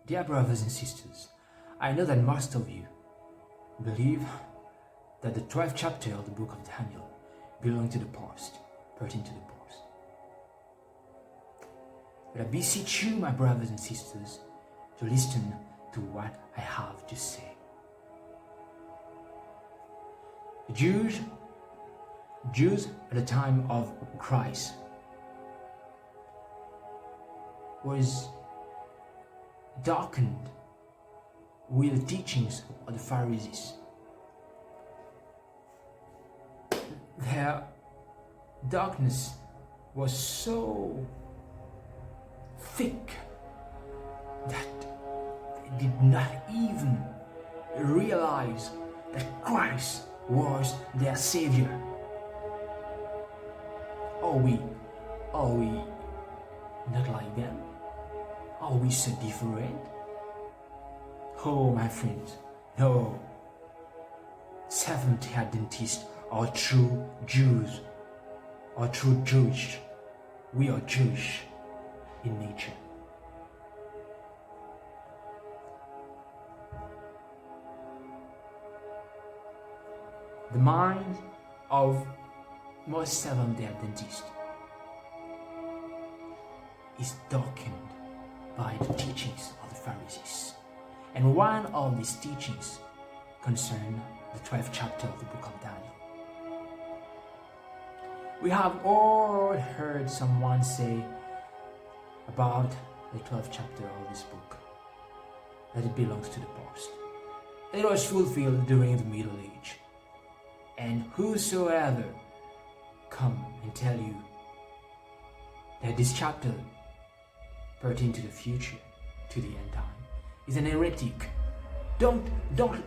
Dear brothers and sisters, I know that most of you believe that the 12th chapter of the book of Daniel belongs to the past, pertain to the past. But I beseech you, my brothers and sisters, to listen to what I have to say. The Jews at the time of Christ was darkened with the teachings of the Pharisees. Their darkness was so thick that they did not even realize that Christ was their Savior. Are we not like them? Are we so different? Oh, my friends, no. Seventh-day Adventists are true Jews, are true Jewish. We are Jewish in nature. The mind of most Seventh-day Adventists is darkened by the teachings of the Pharisees. And one of these teachings concern the 12th chapter of the book of Daniel. We have all heard someone say about the 12th chapter of this book that it belongs to the past. It was fulfilled during the Middle Age. And whosoever come and tell you that this chapter pertains to the future, to the end time, is an heretic. Don't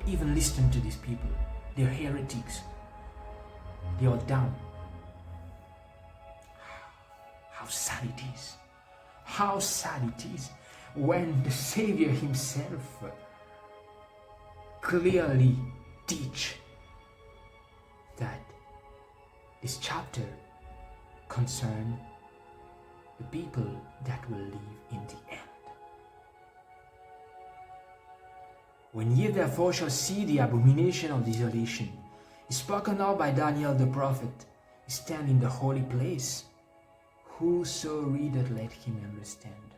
even listen to these people. They're heretics. They are dumb. How sad it is. How sad it is when the Savior himself clearly teach that this chapter concerns the people that will live in the end. When ye therefore shall see the abomination of desolation, spoken of by Daniel the prophet, stand in the holy place, whoso readeth, let him understand,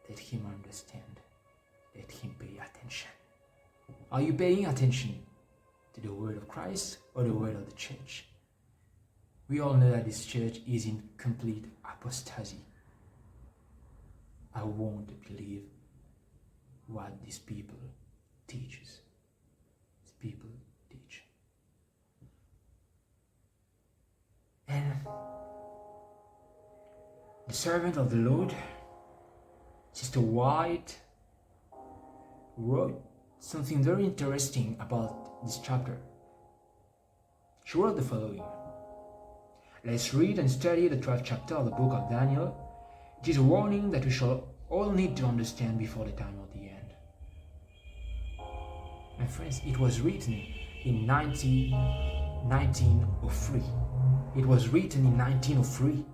let him understand, let him pay attention. Are you paying attention to the word of Christ or the word of the church? We all know that this church is in complete apostasy. I won't believe what these people teaches. These people teach. And the servant of the Lord, Sister White, wrote something very interesting about this chapter. She wrote the following: let's read and study the 12th chapter of the book of Daniel. It is a warning that we shall all need to understand before the time of the end. My friends, it was written in 1903. It was written in 1903.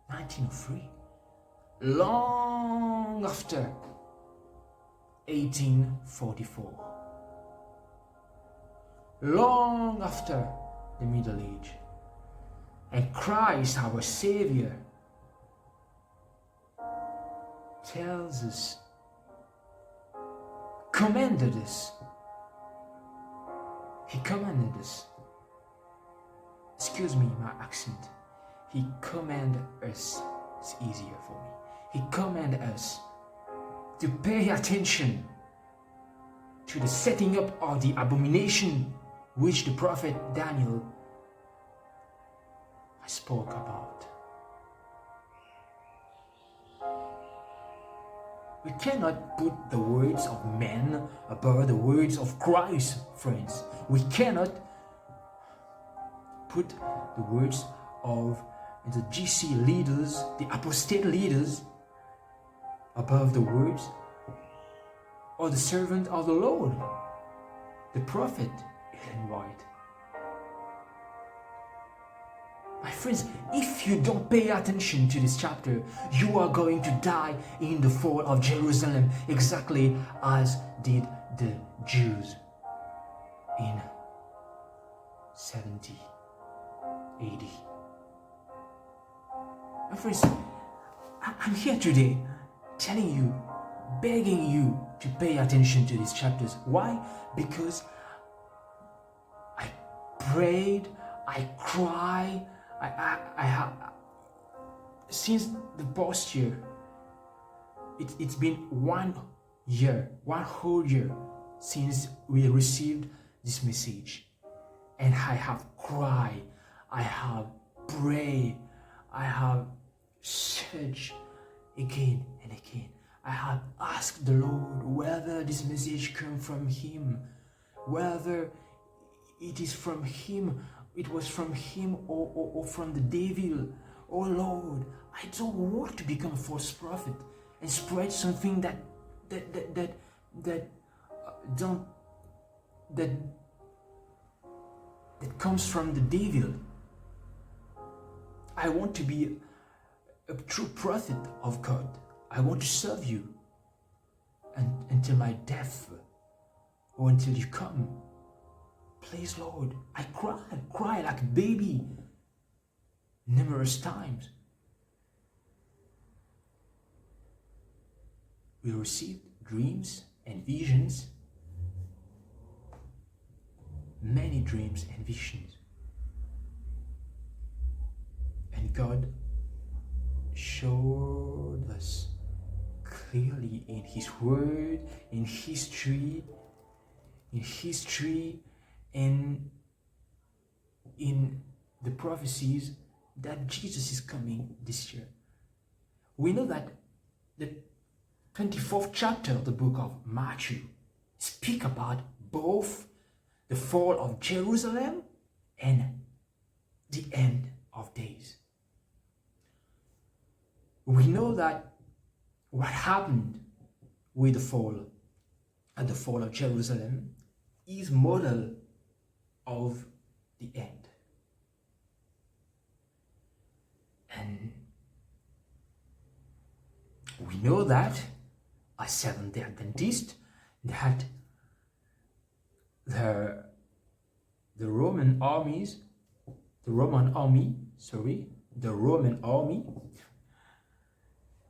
1903. Long after 1844. Long after the Middle Age. And Christ, our Savior, tells us, commanded us. He commanded us. Excuse me, my accent. He commanded us. It's easier for me. He commanded us to pay attention to the setting up of the abomination which the prophet Daniel spoke about. We cannot put the words of men above the words of Christ, friends. We cannot put the words of the GC leaders, the apostate leaders, above the words of the servant of the Lord, the prophet Ellen White. My friends, if you don't pay attention to this chapter, you are going to die in the fall of Jerusalem, exactly as did the Jews in 70 AD. My friends, I'm here today telling you, begging you to pay attention to these chapters. Why? Because I prayed, I cried, I have, since the past year, it's been 1 year, 1 whole year since we received this message. And I have cried, I have prayed, I have searched again and again. I have asked the Lord whether this message came from Him, whether it is from Him, it was from Him or from the devil. Oh Lord, I don't want to become a false prophet and spread something that comes from the devil. I want to be a true prophet of God. I want to serve you until my death or until you come. Please, Lord. I cry like a baby numerous times. We received dreams and visions, many dreams and visions. And God showed us clearly in His Word, in history, and in the prophecies that Jesus is coming this year. We know that the 24th chapter of the book of Matthew speak about both the fall of Jerusalem and the end of days. We know that what happened with the fall of Jerusalem is model of the end. And we know that as Seventh-day Adventists, that the Roman army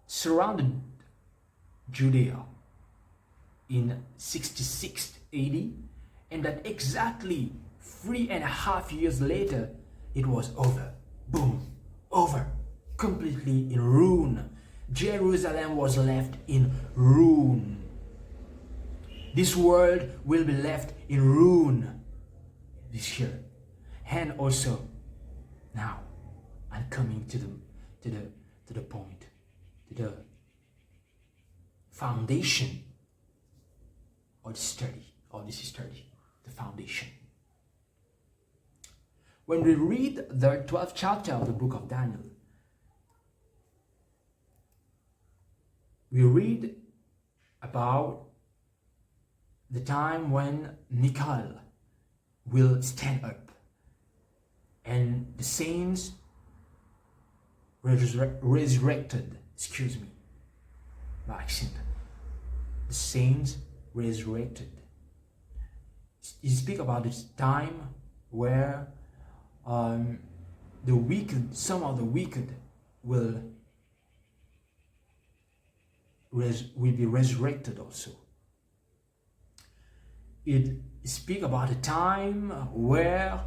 surrounded Judea in 66 AD, and that exactly 3.5 years later, it was over. Boom, over, completely in ruin. Jerusalem was left in ruin. This world will be left in ruin this year. And also, now, I'm coming to the point, to the foundation of this study, the foundation. When we read the 12th chapter of the book of Daniel, we read about the time when Michael will stand up and the saints resurrected. My accent. The saints resurrected. He speaks about this time where some of the wicked will be resurrected also. It speaks about a time where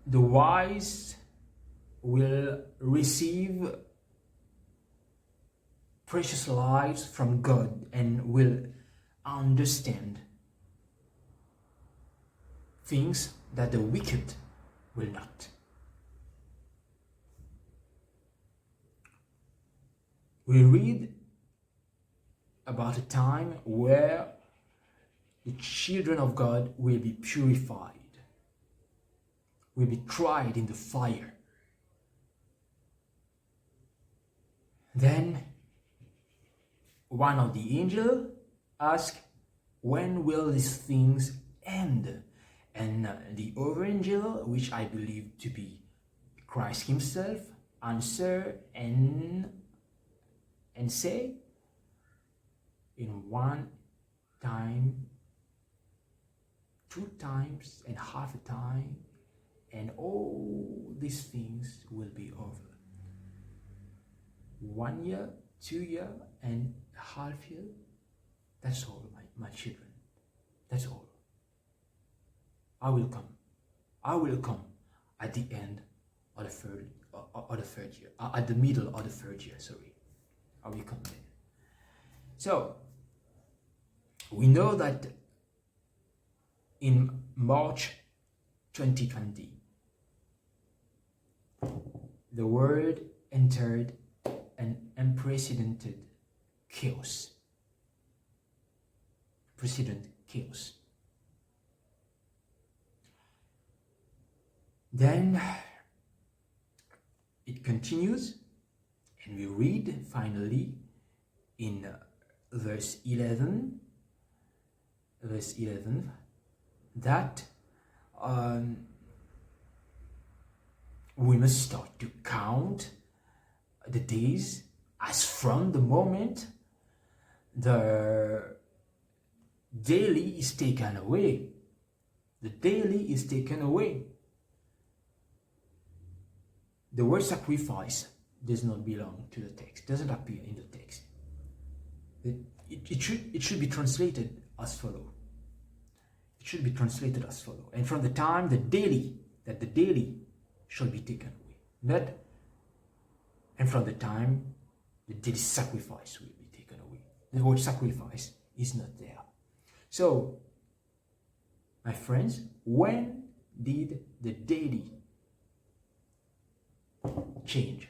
the wise will receive precious lives from God and will understand things that the wicked will not. We read about a time where the children of God will be purified, will be tried in the fire. Then one of the angels asked, when will these things end? And the other angel, which I believe to be Christ himself answer and say, in one time, 2 times, and half a time, and all these things will be over. 1 year, 2 year, and half year, that's all, my children. That's all. I will come. I will come at the end of the third year. At the middle of the third year, sorry. I will come there. So, we know that in March 2020, the world entered an unprecedented chaos. Chaos. Then it continues, and we read finally in verse 11 that we must start to count the days as from the moment the daily is taken away. The daily is taken away. The word sacrifice does not belong to the text, doesn't appear in the text. It should be translated as follow. It should be translated as follow. And from the time the daily shall be taken away. And from the time the daily sacrifice will be taken away. The word sacrifice is not there. So, my friends, when did the daily change?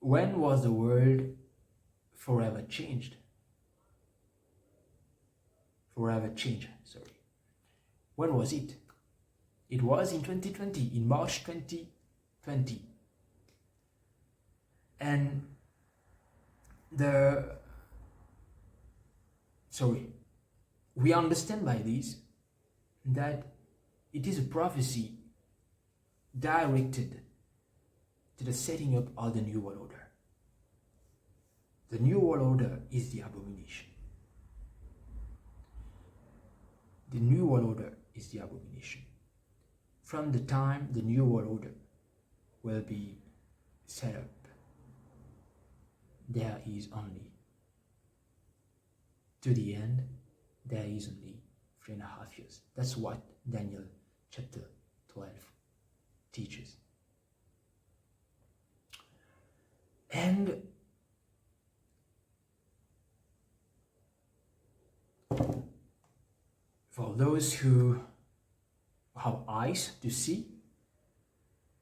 When was the world forever changed? When was it? It was in 2020, in March 2020. And we understand by this that it is a prophecy directed to the setting up of the New World Order. The New World Order is the abomination. The New World Order is the abomination. From the time the New World Order will be set up, there is only, to the end, there is only 3.5 years. That's what Daniel chapter 12 teaches. And for those who have eyes to see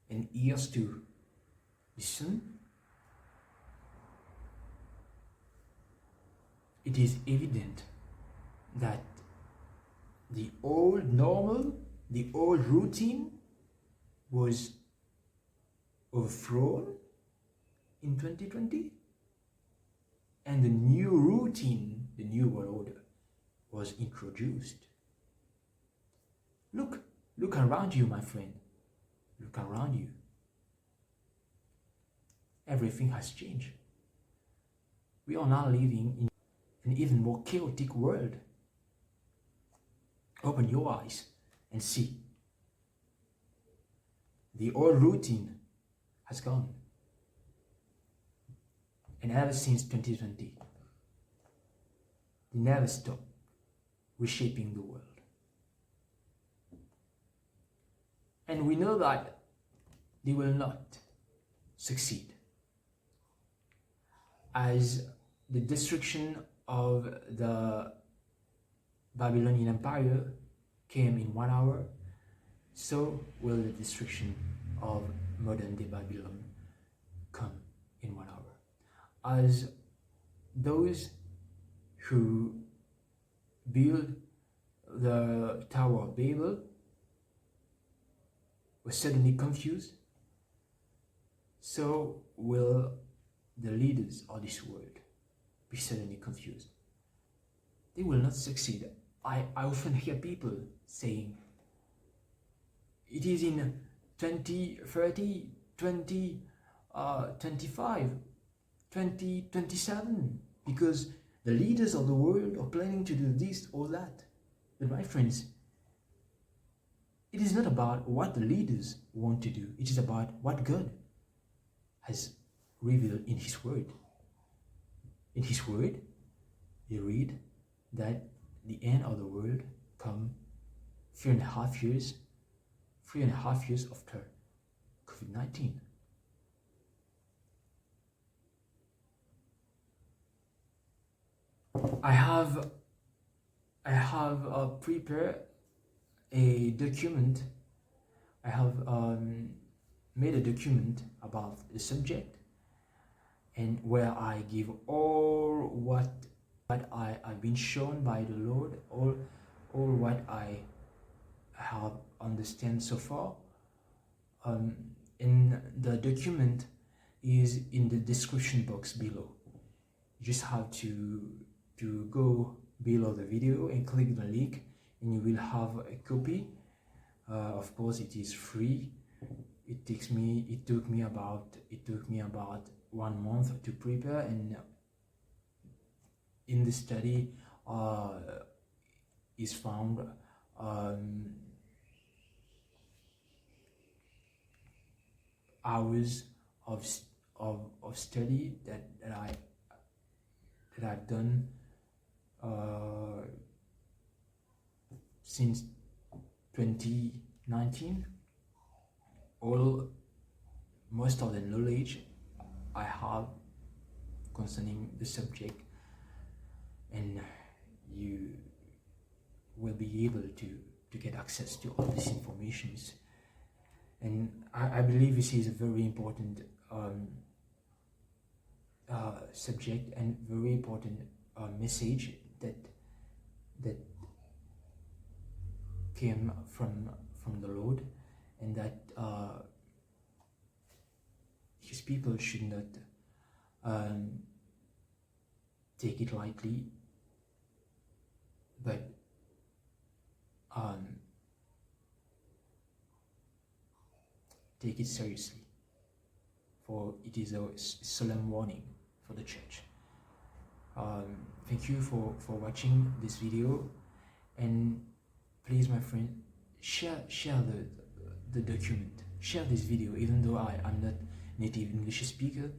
and ears to listen, it is evident that the old normal, the old routine was overthrown in 2020, and the new routine, the New World Order, was introduced. Look around you, my friend. Look around you. Everything has changed. We are now living in an even more chaotic world. Open your eyes and see. The old routine has gone. And ever since 2020, they never stop reshaping the world. And we know that they will not succeed, as the destruction of the Babylonian Empire came in 1 hour, so will the destruction of modern day Babylon come in 1 hour. As those who built the Tower of Babel were suddenly confused, so will the leaders of this world be suddenly confused. They will not succeed. I often hear people saying, it is in 2030, 2025, 2027, because the leaders of the world are planning to do this or that. But my friends, it is not about what the leaders want to do. It is about what God has revealed in His Word. In His Word, we read that the end of the world come 3.5 years after COVID-19. I have prepared a document. I have made a document about the subject, and where I give all what I've been shown by the Lord, all what I have understand so far. In the document is in the description box below. You just have to go below the video and click the link, and you will have a copy. Of course, it is free. It took me about 1 month to prepare, and in the study is found hours of study that I've done since 2019. Most of the knowledge I have concerning the subject, and you will be able to get access to all these informations. And I believe this is a very important subject and very important message that came from the Lord, and that His people should not take it lightly, but take it seriously, for it is a solemn warning for the church. Thank you for watching this video, and please, my friend, share the document, share this video. Even though I'm not native English speaker,